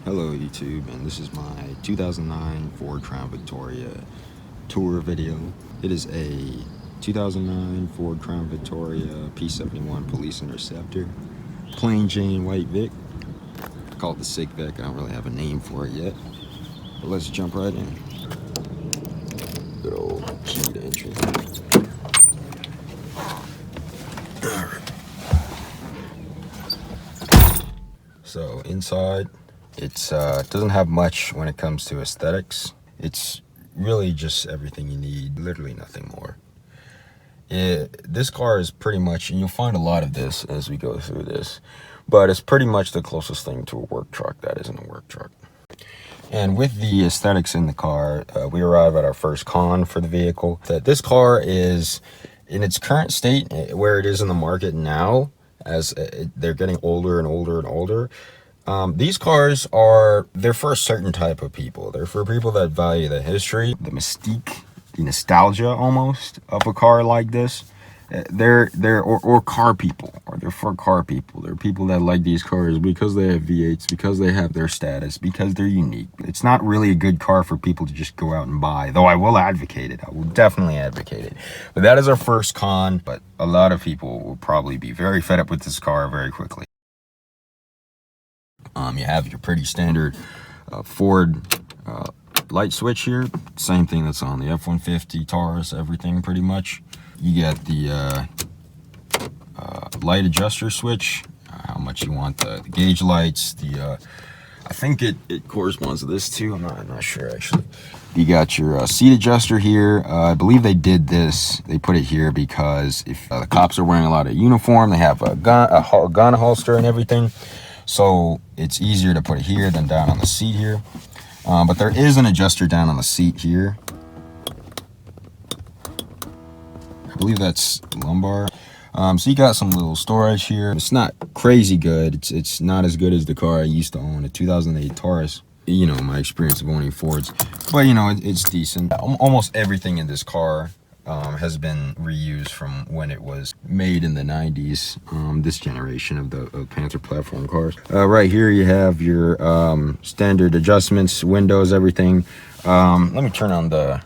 Hello YouTube, and this is my 2009 Ford Crown Victoria tour video. It is a 2009 Ford Crown Victoria P71 Police Interceptor. Plain Jane white Vic. I call it the sick Vic. I don't really have a name for it yet. But let's jump right in. Good old key to entry. Alright. So inside, it doesn't have much when it comes to aesthetics. It's really just everything you need, literally nothing more. This car is pretty much, and you'll find a lot of this as we go through this, but it's pretty much the closest thing to a work truck that isn't a work truck. And with the aesthetics in the car, we arrive at our first con for the vehicle. That this car is, in its current state, where it is in the market now, as they're getting older and older and older, these cars they're for a certain type of people. They're for people that value the history, the mystique, the nostalgia almost of a car like this. Or car people, or they're for car people. They're people that like these cars because they have V8s, because they have their status, because they're unique. It's not really a good car for people to just go out and buy, though I will advocate it. I will definitely advocate it. But that is our first con, but a lot of people will probably be very fed up with this car very quickly. You have your pretty standard Ford light switch here. Same thing that's on the F-150, Taurus, everything pretty much. You get the light adjuster switch, how much you want the gauge lights. I think it corresponds to this too. I'm not sure actually. You got your seat adjuster here. I believe they did this. They put it here because if the cops are wearing a lot of uniform, they have a gun holster and everything. So it's easier to put it here than down on the seat here. But there is an adjuster down on the seat here. I believe that's lumbar. So you got some little storage here. It's not crazy good. It's not as good as the car I used to own, a 2008 Taurus. You know, my experience of owning Fords. But, you know, it's decent. Almost everything in this car has been reused from when it was made in the 90s, this generation of the Panther platform cars. Right here you have your standard adjustments, windows, everything. Let me turn on the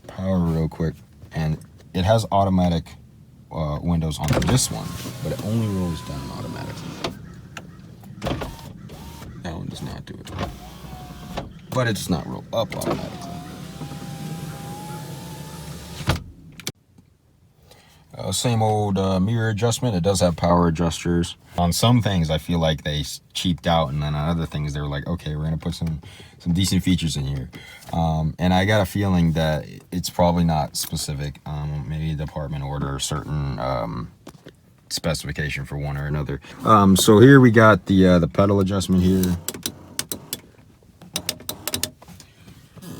power real quick. And it has automatic windows on this one, but it only rolls down automatically. That one does not do it. But it does not roll up automatically. Same old mirror adjustment. It does have power adjusters. On some things, I feel like they cheaped out, and then on other things, they were like, okay, we're gonna put some decent features in here. And I got a feeling that it's probably not specific. Maybe the department order a certain specification for one or another. So here we got the pedal adjustment here.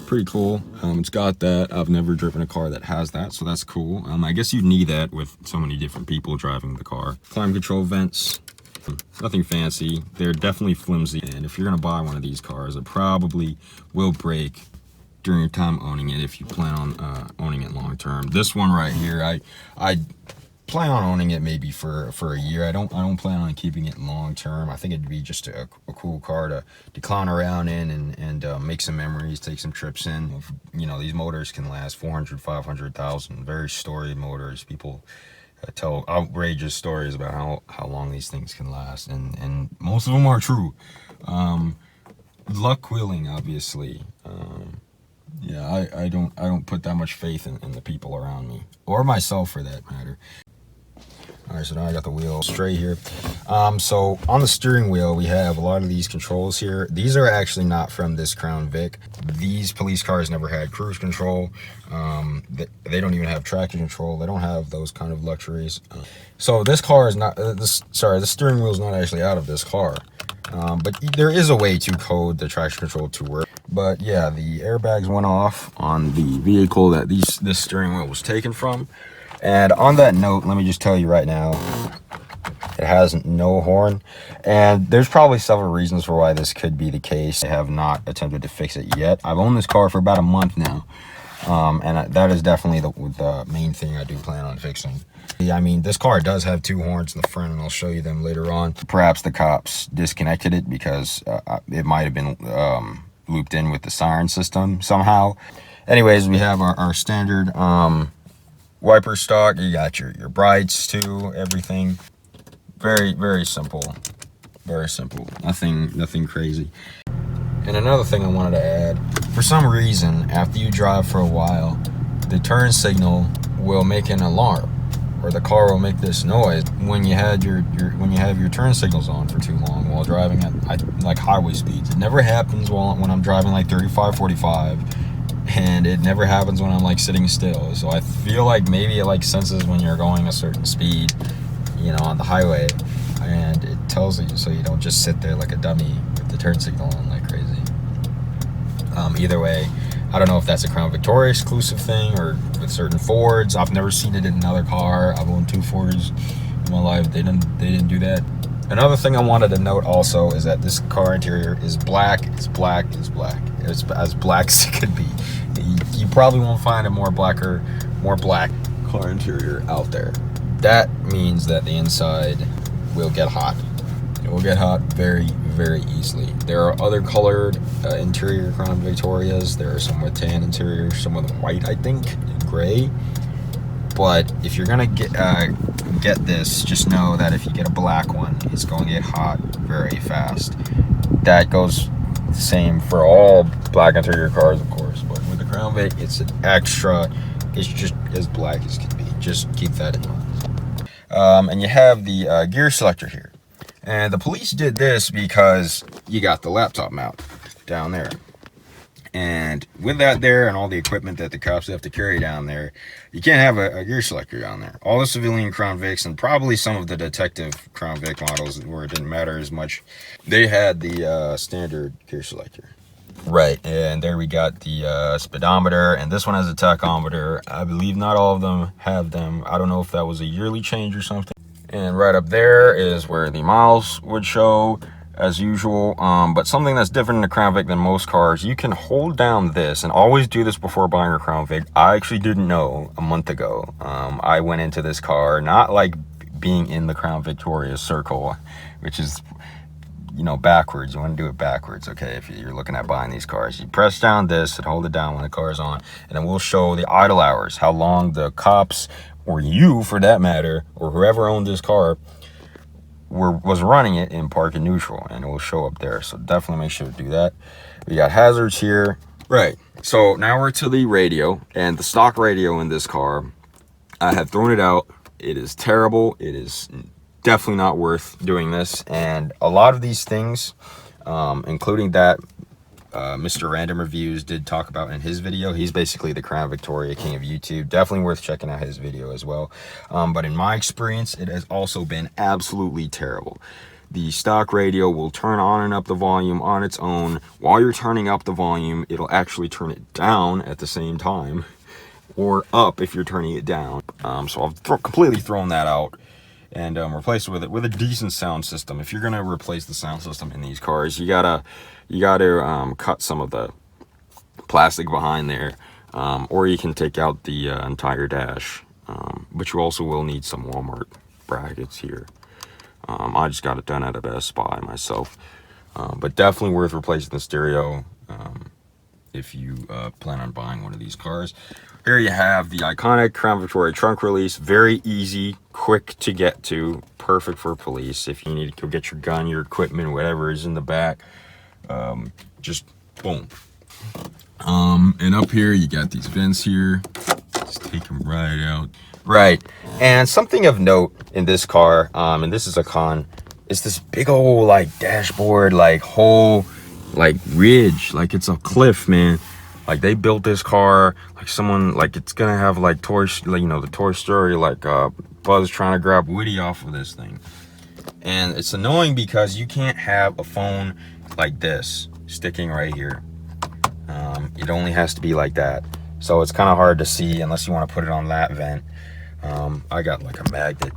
Pretty cool. It's got that. I've never driven a car that has that, so that's cool. I guess you need that with so many different people driving the car. Climate control vents, nothing fancy. They're definitely flimsy, and if you're gonna buy one of these cars, it probably will break during your time owning it if you plan on owning it long term. This one right here, I plan on owning it maybe for a year. I don't plan on keeping it long term. I think it'd be just a cool car to clown around in and make some memories, take some trips in. You know, these motors can last 400, 500,000. Very storied motors. People tell outrageous stories about how long these things can last, and most of them are true. Luck willing, obviously. Yeah, I don't put that much faith in the people around me, or myself for that matter. All right, so now I got the wheel straight here. So on the steering wheel, we have a lot of these controls here. These are actually not from this Crown Vic. These police cars never had cruise control. They don't even have traction control. They don't have those kind of luxuries. So this car is not, the steering wheel is not actually out of this car. But there is a way to code the traction control to work. But yeah, the airbags went off on the vehicle that this steering wheel was taken from. And on that note, let me just tell you right now, it has no horn. And there's probably several reasons for why this could be the case. I have not attempted to fix it yet. I've owned this car for about a month now. And that is definitely the main thing I do plan on fixing. Yeah, I mean, this car does have 2 horns in the front, and I'll show you them later on. Perhaps the cops disconnected it because it might have been looped in with the siren system somehow. Anyways, we have our standard wiper stock. You got your brights too, everything. Very, very simple. Very simple. Nothing crazy. And another thing I wanted to add, for some reason, after you drive for a while, the turn signal will make an alarm, or the car will make this noise when you have your turn signals on for too long while driving at like highway speeds. It never happens when I'm driving like 35, 45, and it never happens when I'm like sitting still. So I feel like maybe it like senses when you're going a certain speed, you know, on the highway, and it tells you so you don't just sit there like a dummy with the turn signal on like crazy. Either way, I don't know if that's a Crown Victoria exclusive thing or with certain Fords. I've never seen it in another car. I've owned 2 Fords in my life. They didn't do that. Another thing I wanted to note also is that this car interior is black. It's black. It's black. It's as black as it could be. You probably won't find a more black car interior out there. That means that the inside will get hot. It will get hot very, very easily. There are other colored interior Crown Victorias. There are some with tan interior, some with white, I think, and gray. But if you're gonna get this, just know that if you get a black one, it's going to get hot very fast. That goes the same for all black interior cars, of course. But with the Crown Vic, it's an extra. It's just as black as can be. Just keep that in mind. And you have the gear selector here. And the police did this because you got the laptop mount down there. And with that there and all the equipment that the cops have to carry down there, you can't have a gear selector down there. All the civilian Crown Vics and probably some of the detective Crown Vic models where it didn't matter as much, they had the standard gear selector. Right, and there we got the speedometer, and this one has a tachometer. I believe not all of them have them. I don't know if that was a yearly change or something. And right up there is where the miles would show as usual. But something that's different in the Crown Vic than most cars, you can hold down this, and always do this before buying a Crown Vic. I actually didn't know a month ago. I went into this car not like being in the Crown Victoria circle, which is, you know, backwards. You want to do it backwards, okay? If you're looking at buying these cars, you press down this and hold it down when the car is on, and it will show the idle hours, how long the cops, or you for that matter, or whoever owned this car was running it in park and neutral, and it will show up there. So definitely make sure to do that. We got hazards here. Right, so now we're to the radio, and the stock radio in this car, I have thrown it out. It is terrible. It is definitely not worth doing this. And a lot of these things, including that Mr. Random Reviews did talk about in his video. He's basically the Crown Victoria king of YouTube. Definitely worth checking out his video as well. But in my experience, it has also been absolutely terrible. The stock radio will turn on and up the volume on its own. While you're turning up the volume, it'll actually turn it down at the same time, or up if you're turning it down. So I've completely thrown that out and replaced it with a decent sound system. If you're gonna replace the sound system in these cars, you gotta cut some of the plastic behind there, or you can take out the entire dash, but you also will need some Walmart brackets here. I just got it done at a Best Buy myself, but definitely worth replacing the stereo if you plan on buying one of these cars. Here you have the iconic Crown Victoria trunk release. Very easy, quick to get to, perfect for police. If you need to go get your gun, your equipment, whatever is in the back, just boom. And up here you got these vents here. Just take them right out. Right, and something of note in this car, and this is a con, is this big old like dashboard, like whole like ridge, like it's a cliff, man. Like they built this car like someone, like it's gonna have like toys, like, you know, the Toy Story, like Buzz trying to grab Woody off of this thing. And it's annoying because you can't have a phone like this sticking right here. It only has to be like that, so it's kind of hard to see unless you want to put it on that vent. I got like a magnet,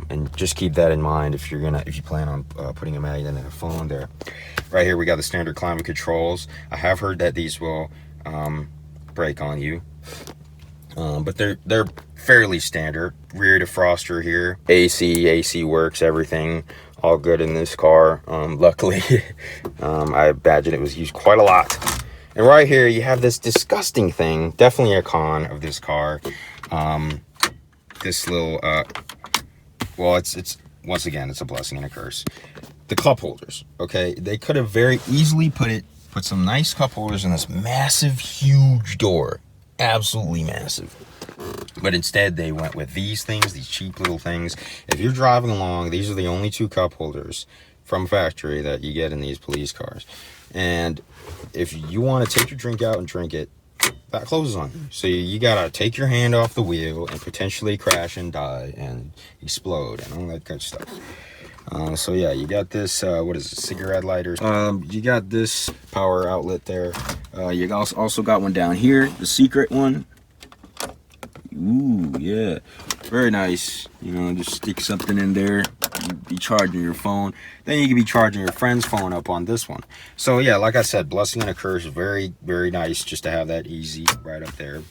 and just keep that in mind if you plan on putting a magnet in a phone there. Right here we got the standard climate controls. I have heard that these will brake on you. But they're fairly standard. Rear defroster here, AC works, everything all good in this car. Luckily, I imagine it was used quite a lot. And right here, you have this disgusting thing. Definitely a con of this car. This little, well, it's once again, it's a blessing and a curse. The cup holders, okay? They could have very easily put some nice cup holders in this massive, huge door. Absolutely massive. But instead, they went with these things, these cheap little things. If you're driving along, these are the only 2 cup holders from factory that you get in these police cars. And if you want to take your drink out and drink it, that closes on you. So you gotta take your hand off the wheel and potentially crash and die and explode and all that good stuff. So yeah, you got this, what is it, cigarette lighters. You got this power outlet there. You also got one down here, the secret one. Ooh, yeah, very nice. You know, just stick something in there. You'd be charging your phone. Then you can be charging your friend's phone up on this one. So yeah, like I said, blessing and a curse. Very, very nice just to have that easy right up there.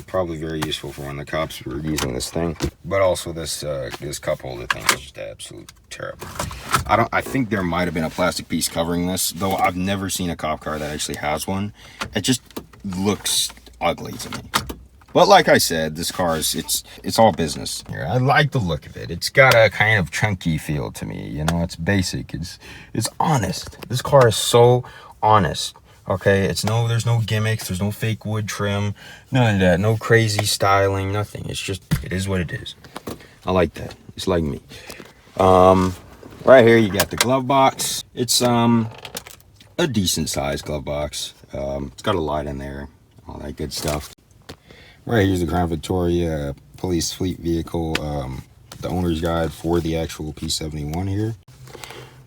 Probably very useful for when the cops were using this thing. But also this this cup holder thing is just absolute terrible. I think there might have been a plastic piece covering this, though I've never seen a cop car that actually has one. It just looks ugly to me. But like I said, this car is, it's all business here. I like the look of it. It's got a kind of chunky feel to me. You know, it's basic. It's honest. This car is so honest. Okay, there's no gimmicks. There's no fake wood trim. None of that. No crazy styling. Nothing. It's just, it is what it is. I like that. It's like me. Right here you got the glove box. It's a decent sized glove box. It's got a light in there. All that good stuff. Right here's the Crown Victoria police fleet vehicle, the owner's guide for the actual P71 here.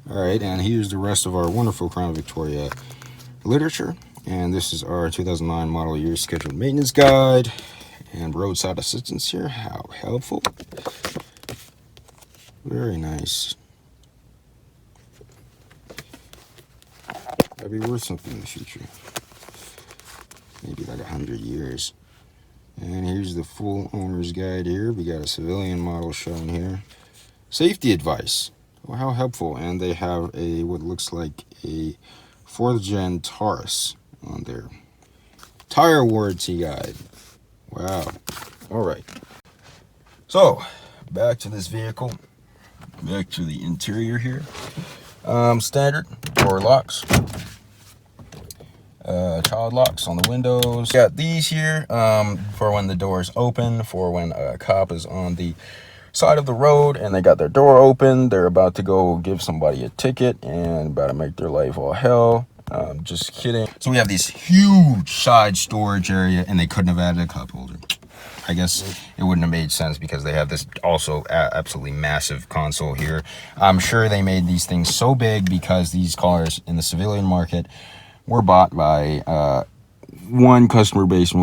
All right, and here's the rest of our wonderful Crown Victoria literature. And this is our 2009 model year scheduled maintenance guide and roadside assistance here. How helpful. Very nice. That'd be worth something in the future. Maybe like 100 years. And here's the full owner's guide here. We got a civilian model shown here. Safety advice. Well, how helpful. And they have a what looks like a 4th gen Taurus on there. Tire warranty guide. Wow. All right. So, back to this vehicle. Back to the interior here. Standard door locks. Child locks on the windows. Got these here for when the doors open, for when a cop is on the side of the road and they got their door open, they're about to go give somebody a ticket and about to make their life all hell. Just kidding. So we have this huge side storage area and they couldn't have added a cup holder. I guess it wouldn't have made sense because they have this also absolutely massive console here. I'm sure they made these things so big because these cars in the civilian market were bought by one customer base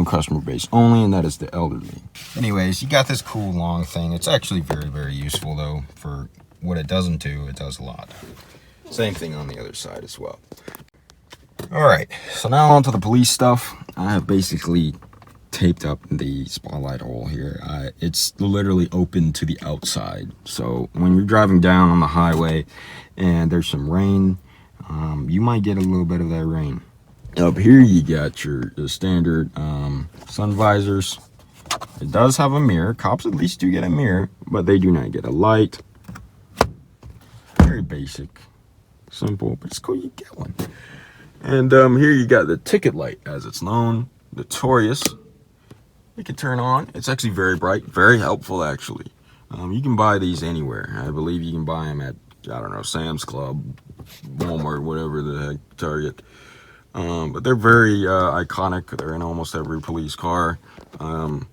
only, and that is the elderly. Anyways, you got this cool long thing. It's actually very, very useful though. For what it doesn't do, it does a lot. Same thing on the other side as well. All right, so now on to the police stuff. I have basically taped up the spotlight hole here. It's literally open to the outside. So when you're driving down on the highway and there's some rain, you might get a little bit of that rain. Up here you got your standard sun visors. It does have a mirror. Cops at least do get a mirror, but they do not get a light. Very basic, simple, but it's cool you get one. And here you got the ticket light, as it's known, notorious. You can turn on. It's actually very bright, very helpful actually. You can buy these anywhere. I believe you can buy them at, I don't know, Sam's Club, Walmart, whatever the heck, Target. But they're very iconic. They're in almost every police car. And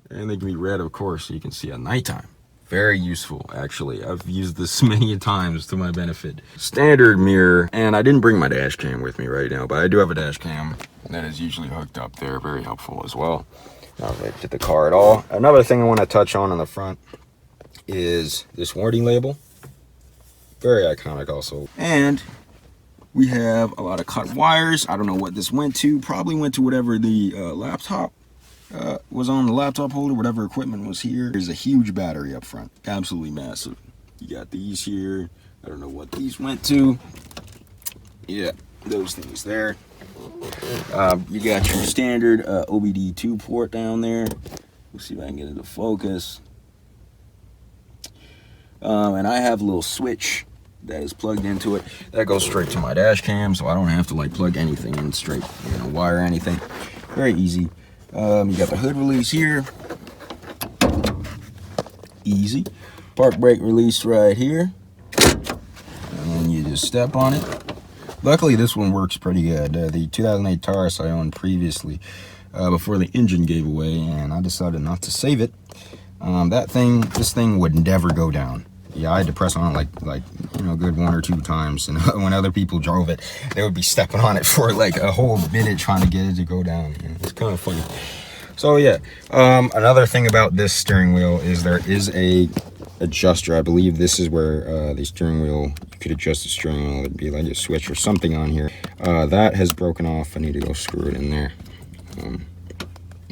they can be red, of course, so you can see at nighttime. Very useful, actually. I've used this many times to my benefit. Standard mirror, and I didn't bring my dash cam with me right now, but I do have a dash cam that is usually hooked up there. Very helpful as well. Not related to the car at all. Another thing I want to touch on the front is this warranty label. Very iconic also. And we have a lot of cut wires. I don't know what this went to. Probably went to whatever the laptop was on the laptop holder, whatever equipment was here. There's a huge battery up front, absolutely massive. You got these here. I don't know what these went to. Yeah, those things there. You got your standard OBD2 port down there. We'll see if I can get it to focus. And I have a little switch that is plugged into it. That goes straight to my dash cam, so I don't have to like plug anything in straight, wire anything. Very easy. You got the hood release here. Easy. Park brake release right here. And then you just step on it. Luckily, this one works pretty good. The 2008 Taurus I owned previously, before the engine gave away, and I decided not to save it. This thing would never go down. Yeah, I had to press on it like good 1 or 2 times, and when other people drove it, they would be stepping on it for like a whole minute trying to get it to go down. It's kind of funny. So yeah, another thing about this steering wheel is there is a adjuster. I believe this is where the steering wheel, you could adjust the steering wheel. It'd be like a switch or something on here. That has broken off. I need to go screw it in there.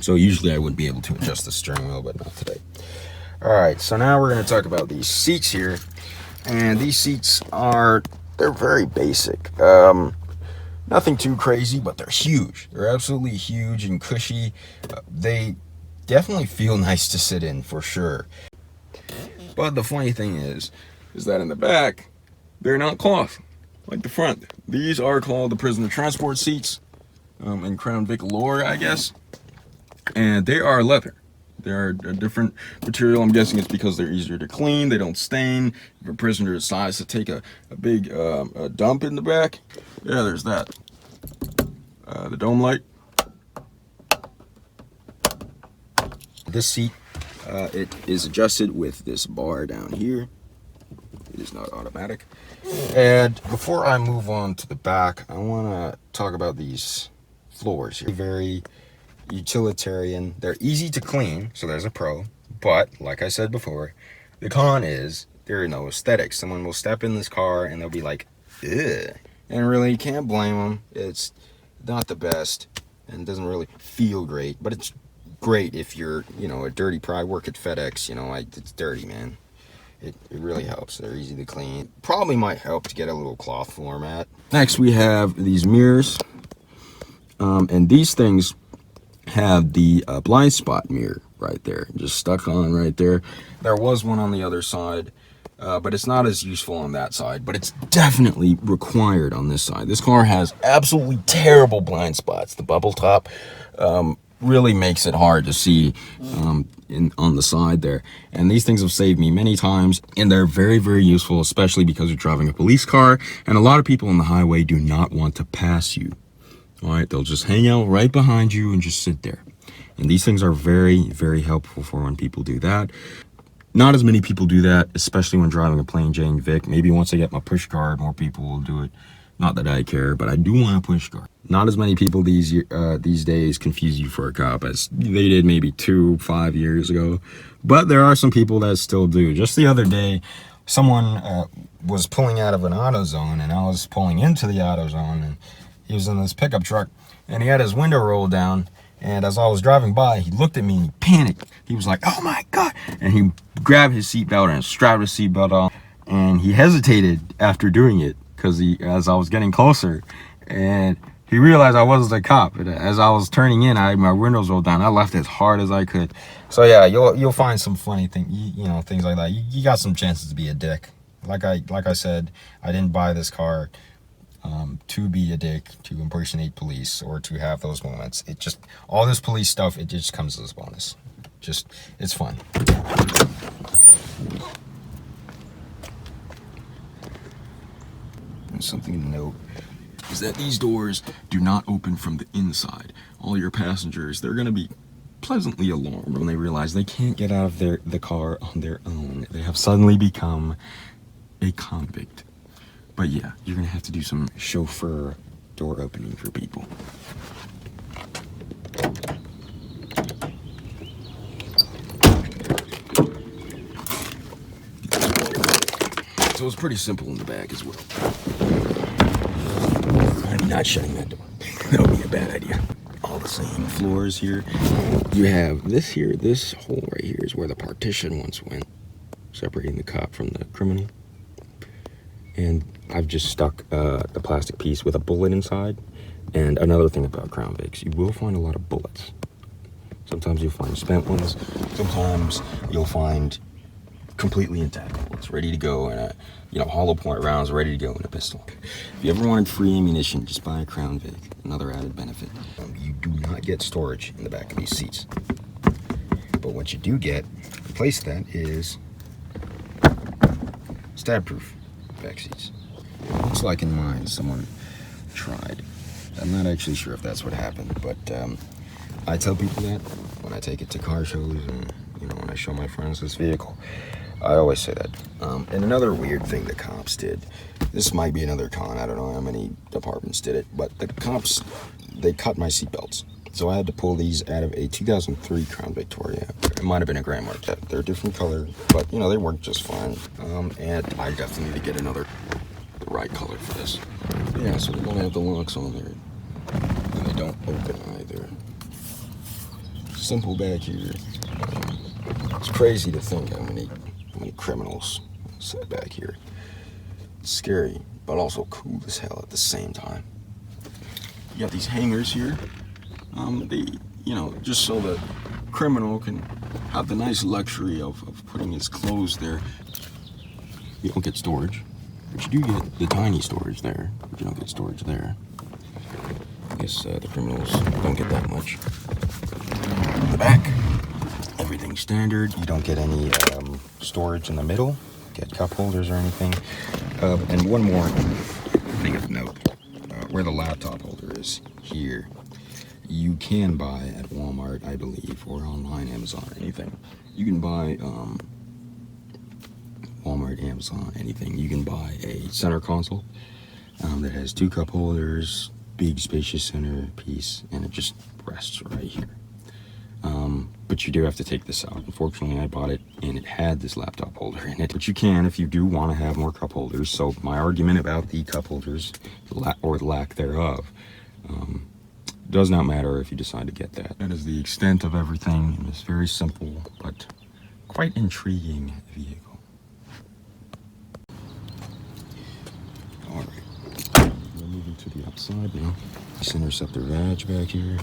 So usually I would be able to adjust the steering wheel, but not today. All right, so now we're going to talk about these seats here. And these seats they're very basic. Nothing too crazy, but they're huge. They're absolutely huge and cushy. They definitely feel nice to sit in, for sure. But the funny thing is that in the back, they're not cloth like the front. These are called the prisoner transport seats in Crown Victoria, I guess. And they are leather. They're a different material. I'm guessing it's because they're easier to clean. They don't stain. If a prisoner decides to take a big dump in the back, yeah, there's that. The dome light. This seat, it is adjusted with this bar down here. It is not automatic. And before I move on to the back, I want to talk about these floors here. Very utilitarian. They're easy to clean, so there's a pro. But like I said before, the con is there are no aesthetics. Someone will step in this car and they'll be like, ugh. And really, you can't blame them. It's not the best and doesn't really feel great, but it's great if you're, a dirty I work at FedEx, it's dirty, man. It really helps. They're easy to clean. Probably might help to get a little cloth floor mat. Next, we have these mirrors. And these things have the blind spot mirror right there, just stuck on right there. There was one on the other side, but it's not as useful on that side, but it's definitely required on this side. This car has absolutely terrible blind spots. The bubble top really makes it hard to see on the side there. And these things have saved me many times, and they're very, very useful, especially because you're driving a police car, and a lot of people on the highway do not want to pass you. All right, they'll just hang out right behind you and just sit there. And these things are very, very helpful for when people do that. Not as many people do that, especially when driving a plain Jane Vic. Maybe once I get my push guard, more people will do it. Not that I care, but I do want a push guard. Not as many people these days confuse you for a cop as they did maybe 5 years ago. But there are some people that still do. Just the other day, someone was pulling out of an AutoZone, and I was pulling into the AutoZone, and he was in this pickup truck, and he had his window rolled down, and as I was driving by, he looked at me and he panicked. He was like, oh my God. And he grabbed his seatbelt and strapped his seatbelt on, and he hesitated after doing it because as I was getting closer, and he realized I wasn't a cop. And as I was turning in, I had my windows rolled down. I left as hard as I could. So yeah, you'll find some funny things, things like that. You got some chances to be a dick. Like I said, I didn't buy this car to be a dick, to impersonate police, or to have those moments. It just, all this police stuff, it just comes as a bonus. It's fun. And something to note is that these doors do not open from the inside. All your passengers, they're going to be pleasantly alarmed when they realize they can't get out of the car on their own. They have suddenly become a convict. But yeah, you're gonna have to do some chauffeur door opening for people. So it's pretty simple in the back as well. I'm not shutting that door. That would be a bad idea. All the same floors here. You have this here, this hole right here is where the partition once went, separating the cop from the criminal. And I've just stuck the plastic piece with a bullet inside. And another thing about Crown Vics, you will find a lot of bullets. Sometimes you'll find spent ones. Sometimes you'll find completely intact bullets, ready to go, and hollow point rounds ready to go in a pistol. If you ever wanted free ammunition, just buy a Crown Vic. Another added benefit: you do not get storage in the back of these seats. But what you do get, replace that, is stab-proof back seats. It looks like in mine, someone tried. I'm not actually sure if that's what happened, but I tell people that when I take it to car shows and when I show my friends this vehicle. I always say that. And another weird thing the cops did, this might be another con, I don't know how many departments did it, but the cops, they cut my seatbelts. So I had to pull these out of a 2003 Crown Victoria. It might have been a Grand Marquette. They're a different color, but they work just fine. And I definitely need to get the right color for this. Yeah, so they don't have the locks on there. And they don't open either. Simple back here. It's crazy to think how many criminals sit back here. It's scary, but also cool as hell at the same time. You got these hangers here. Just so the criminal can have the nice luxury of putting his clothes there. You don't get storage, but you do get the tiny storage there, but you don't get storage there. I guess the criminals don't get that much. In the back, everything's standard. You don't get any storage in the middle, get cup holders or anything. And one more thing of note, where the laptop holder is here, you can buy at Walmart, I believe, or online, Amazon, anything. You can buy Walmart, Amazon, anything. You can buy a center console that has 2 cup holders, big spacious center piece, and it just rests right here. But you do have to take this out. Unfortunately, I bought it and it had this laptop holder in it. But you can if you do want to have more cup holders. So my argument about the cup holders, or the lack thereof, does not matter if you decide to get that. That is the extent of everything in this very simple but quite intriguing vehicle. Alright, we're moving to the outside now. This Interceptor badge back here.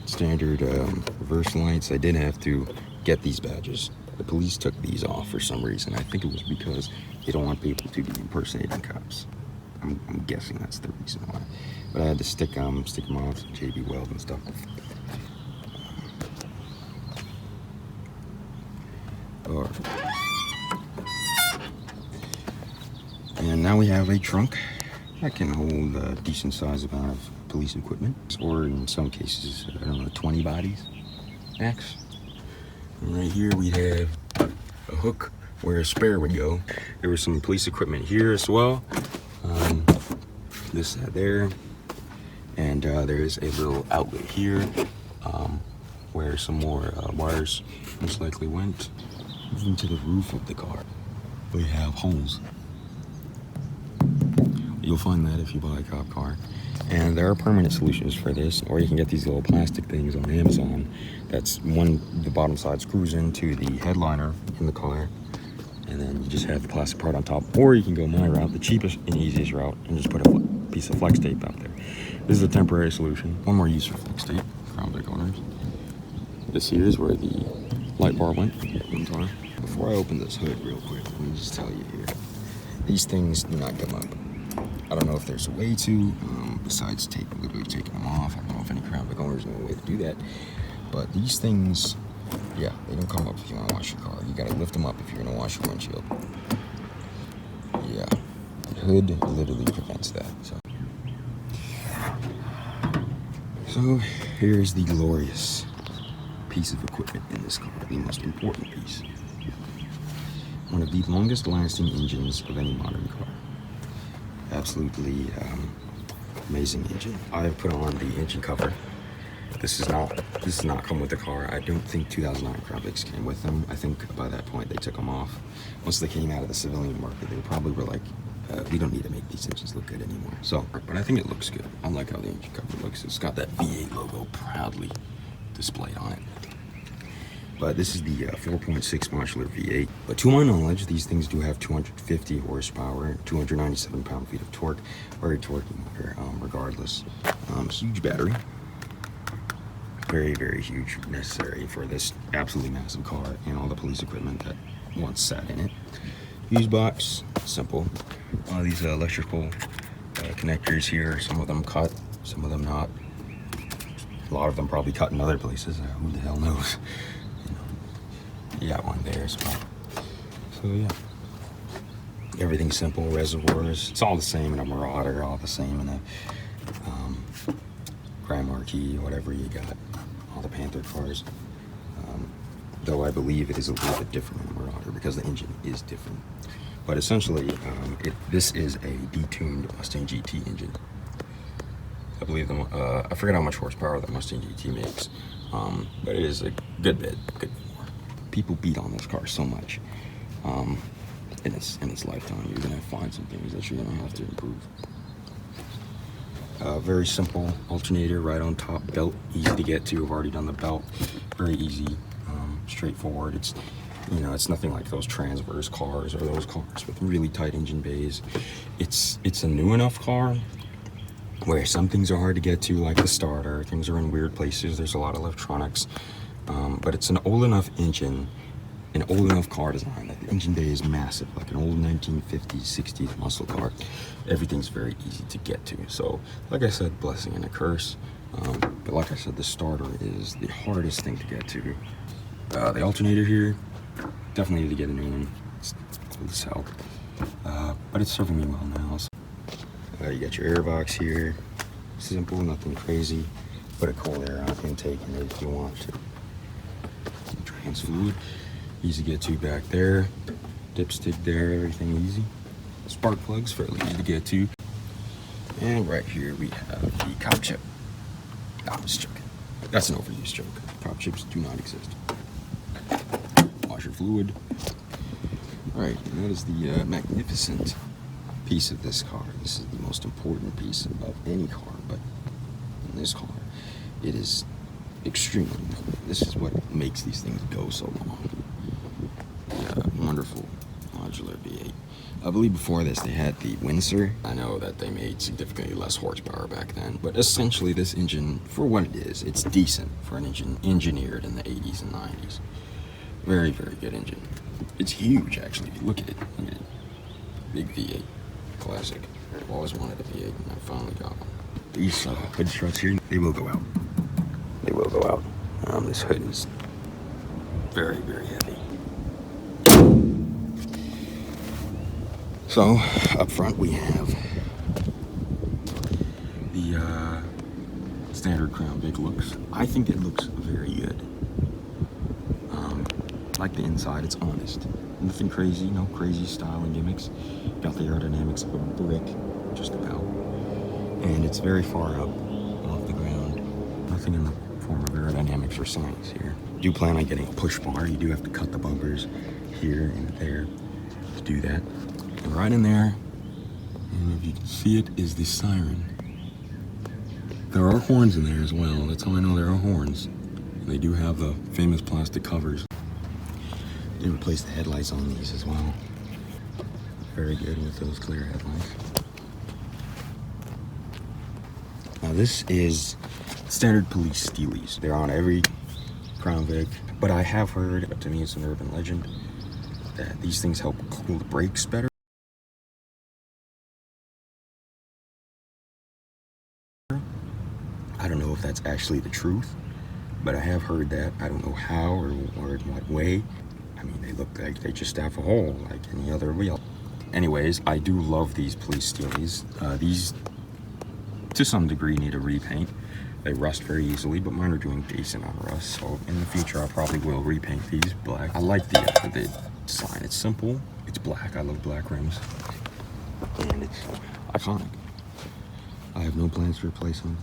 Standard reverse lights. I did have to get these badges. The police took these off for some reason. I think it was because they don't want people to be impersonating cops. I'm guessing that's the reason why. But I had to stick them off, JB Weld and stuff. And now we have a trunk that can hold a decent size amount of police equipment, or in some cases, 20 bodies max. And right here we have a hook where a spare would go. There was some police equipment here as well. This there, and there is a little outlet here where some more wires most likely went. Moving to the roof of the car, we have holes. You'll find that if you buy a cop car. And there are permanent solutions for this, or you can get these little plastic things on Amazon. That's the bottom side screws into the headliner in the car, and then you just have the plastic part on top. Or you can go my route, the cheapest and easiest route, and just put a piece of flex tape out there. This is a temporary solution. One more use for flex tape, Crown Vic owners. This here is where the light bar went one time. Before I open this hood real quick, let me just tell you here, these things do not come up. I don't know if there's a way to, besides literally taking them off. I don't know if any Crown Vic owners know a way to do that. But these things, yeah, they don't come up if you want to wash your car. You got to lift them up if you're going to wash your windshield. Yeah, the hood literally prevents that. So here's the glorious piece of equipment in this car, the most important piece. One of the longest lasting engines of any modern car. Absolutely amazing engine. I have put on the engine cover. This does not come with the car. I don't think 2009 Crown Vics came with them. I think by that point they took them off. Once they came out of the civilian market, they probably were like we don't need to make these engines look good anymore. So, but I think it looks good. I like how the engine cover looks. It's got that V8 logo proudly displayed on it. But this is the 4.6 modular V8. But to my knowledge, these things do have 250 horsepower, 297 pound-feet of torque. Very torquey motor, regardless. Huge battery. Very, very huge, necessary for this absolutely massive car and all the police equipment that once sat in it. Fuse box, simple. All these electrical connectors here, some of them cut, some of them not. A lot of them probably cut in other places. Who the hell knows? You got one there as well. So yeah, everything's simple. Reservoirs, it's all the same in a Marauder, all the same in a Grand Marquis, whatever you got. All the Panther cars. Though I believe it is a little bit different in a Marauder because the engine is different. But essentially, this is a detuned Mustang GT engine. I believe I forget how much horsepower the Mustang GT makes, but it is a good bit, good more. People beat on this car so much in its lifetime. You're gonna find some things that you're gonna have to improve. Very simple alternator right on top, belt easy to get to. I've already done the belt, very easy, straightforward. It's it's nothing like those transverse cars or those cars with really tight engine bays. It's a new enough car where some things are hard to get to, like the starter. Things are in weird places. There's a lot of electronics, but it's an old enough engine, an old enough car design that the engine bay is massive, like an old 1950s, 60s muscle car. Everything's very easy to get to. So, like I said, blessing and a curse. But like I said, the starter is the hardest thing to get to. The alternator here, definitely need to get a new one. It's old as hell. But it's serving me well now. So. You got your air box here. Simple, nothing crazy. Put a cold air intake in it if you want to. Trans fluid, easy to get to back there. Dipstick there, everything easy. Spark plugs, fairly easy to get to. And right here we have the cop chip. I'm just joking. That's an overused joke. Cop chips do not exist. Washer fluid. Alright, that is the magnificent piece of this car. This is the most important piece of any car, but in this car, it is extremely important. This is what makes these things go so long. The wonderful modular V8. I believe before this they had the Windsor. I know that they made significantly less horsepower back then, but essentially this engine, for what it is, it's decent for an engine engineered in the 80s and 90s. Very, very good engine. It's huge, actually. Look at it. Look at it. Big V8. Classic. I've always wanted a V8 and I finally got one. These hood struts here, they will go out. They will go out. This hood is very, very heavy. So, up front we have the standard Crown Vic looks. I think it looks very good. Like the inside, it's honest. Nothing crazy, no crazy style and gimmicks. Got the aerodynamics of a brick, just about. And it's very far up off the ground. Nothing in the form of aerodynamics or science here. Do plan on getting a push bar. You do have to cut the bumpers here and there to do that. And right in there, and if you can see it, is the siren. There are horns in there as well. That's how I know there are horns. And they do have the famous plastic covers. They replaced the headlights on these as well. Very good with those clear headlights. Now this is standard police steelies. They're on every Crown Vic, but I have heard, to me it's an urban legend, that these things help cool the brakes better. I don't know if that's actually the truth, but I have heard that. I don't know how or in what way. I mean, they look like they just have a hole like any other wheel. Anyways, I do love these police steelies. These, to some degree, need a repaint. They rust very easily, but mine are doing decent on rust. So in the future, I probably will repaint these black. I like the design. It's simple. It's black. I love black rims. And it's iconic. I have no plans to replace them.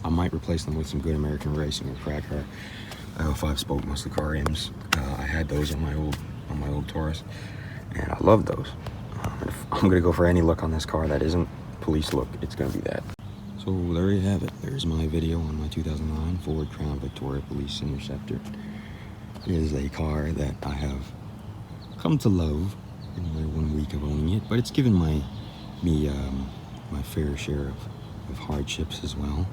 I might replace them with some good American racing or crack car. 5-spoke muscle car rims. I had those on my old Taurus, and I love those. if I'm gonna go for any look on this car that isn't police look, it's gonna be that. So there you have it. There's my video on my 2009 Ford Crown Victoria Police Interceptor. It is a car that I have come to love in my 1 week of owning it, but it's given me my fair share of hardships as well.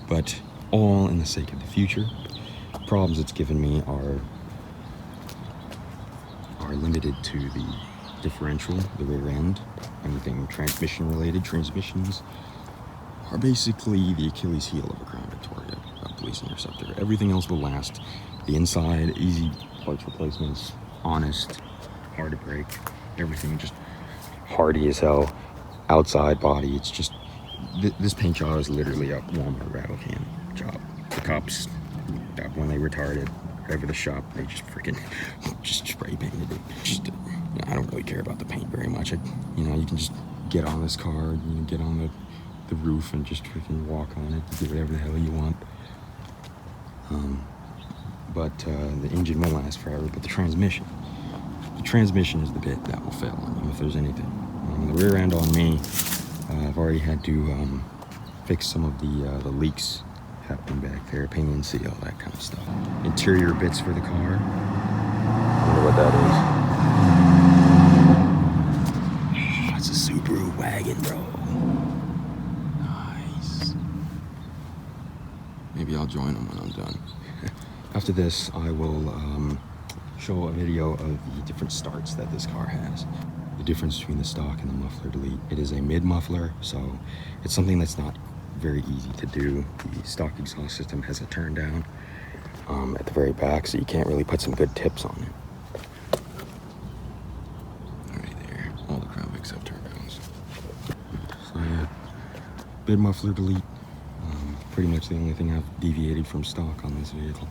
But all in the sake of the future. Problems it's given me are limited to the differential, the rear end. Anything transmission related. Transmissions are basically the Achilles heel of a Crown Victoria Police Interceptor. Everything else will last. The inside, easy parts replacements, honest, hard to break. Everything just hardy as hell. Outside body, it's just this paint job is literally a Walmart rattle can job. The cops, when they retarded, whatever the shop, they just freaking just spray painted it. Just, I don't really care about the paint very much. You can just get on this car, get on the roof and just freaking walk on it, do whatever the hell you want. But the engine won't last forever. But the transmission is the bit that will fail on you if there's anything. The rear end on me, I've already had to fix some of the leaks happening back there, pinion seal, that kind of stuff. Interior bits for the car. I wonder what that is. Oh, it's a Subaru wagon, bro. Nice. Maybe I'll join them when I'm done. After this, I will show a video of the different starts that this car has. The difference between the stock and the muffler delete. It is a mid muffler, so it's something that's not very easy to do. The stock exhaust system has a turn down at the very back, so you can't really put some good tips on it. Right there, all the Crown Vics have turn downs. So yeah, mid muffler delete. Pretty much the only thing I've deviated from stock on this vehicle.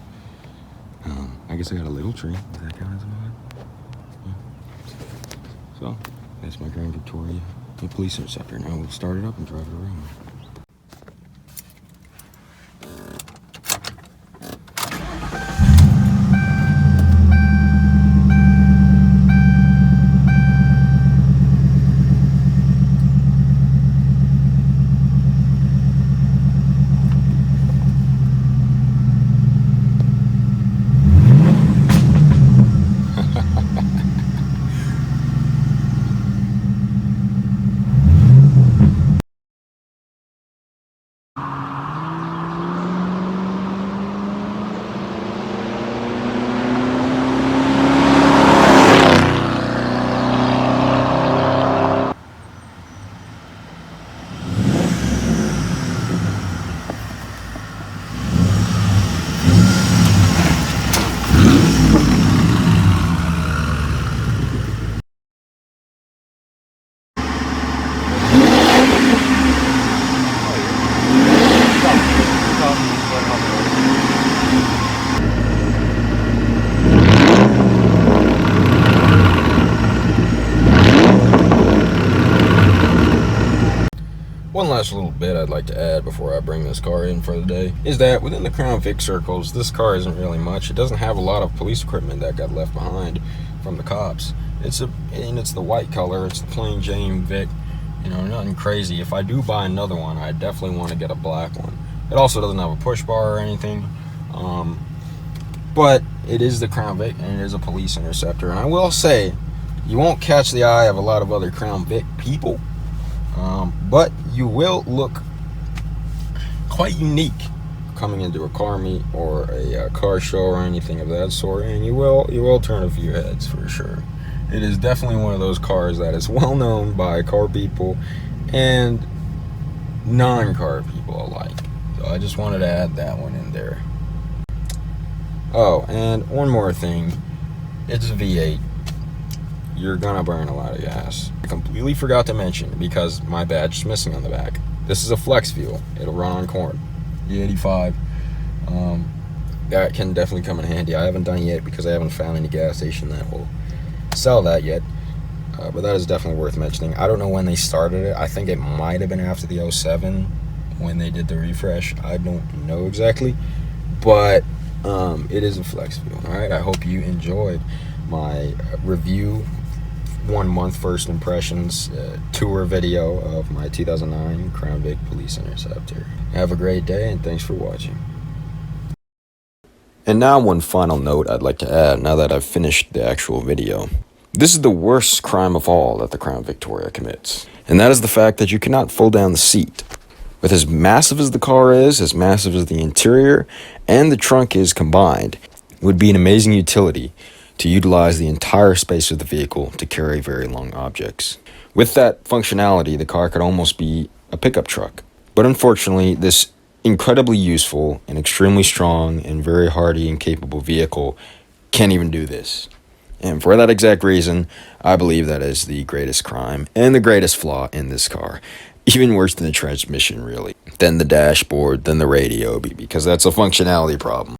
I guess I got a little tree. Does that count as a mod? Yeah. So that's my Crown Victoria Police Interceptor. Now we'll start it up and drive it around. One last little bit I'd like to add before I bring this car in for the day is that within the Crown Vic circles, this car isn't really much. It doesn't have a lot of police equipment that got left behind from the cops. It's the white color. It's the plain Jane Vic. Nothing crazy. If I do buy another one, I definitely want to get a black one. It also doesn't have a push bar or anything. But it is the Crown Vic and it is a police interceptor. And I will say, you won't catch the eye of a lot of other Crown Vic people. But you will look quite unique coming into a car meet or a car show or anything of that sort, and you will turn a few heads for sure. It is definitely one of those cars that is well known by car people and non-car people alike. So I just wanted to add that one in there. Oh, and one more thing. It's a V8. You're gonna burn a lot of gas. I completely forgot to mention, because my badge is missing on the back. This is a flex fuel. It'll run on corn. E85. That can definitely come in handy. I haven't done it yet because I haven't found any gas station that will sell that yet. But that is definitely worth mentioning. I don't know when they started it. I think it might have been after the 07 when they did the refresh. I don't know exactly. But it is a flex fuel. Alright, I hope you enjoyed my review 1 month first impressions tour video of my 2009 Crown Vic Police Interceptor. Have a great day, and thanks for watching. And now one final note I'd like to add now that I've finished the actual video. This is the worst crime of all that the Crown Victoria commits, and that is the fact that you cannot fold down the seat. With as massive as the car is, as massive as the interior and the trunk is combined, it would be an amazing utility to utilize the entire space of the vehicle to carry very long objects. With that functionality, the car could almost be a pickup truck. But unfortunately, this incredibly useful and extremely strong and very hardy and capable vehicle can't even do this. And for that exact reason, I believe that is the greatest crime and the greatest flaw in this car. Even worse than the transmission, really. Then the dashboard, then the radio, because that's a functionality problem.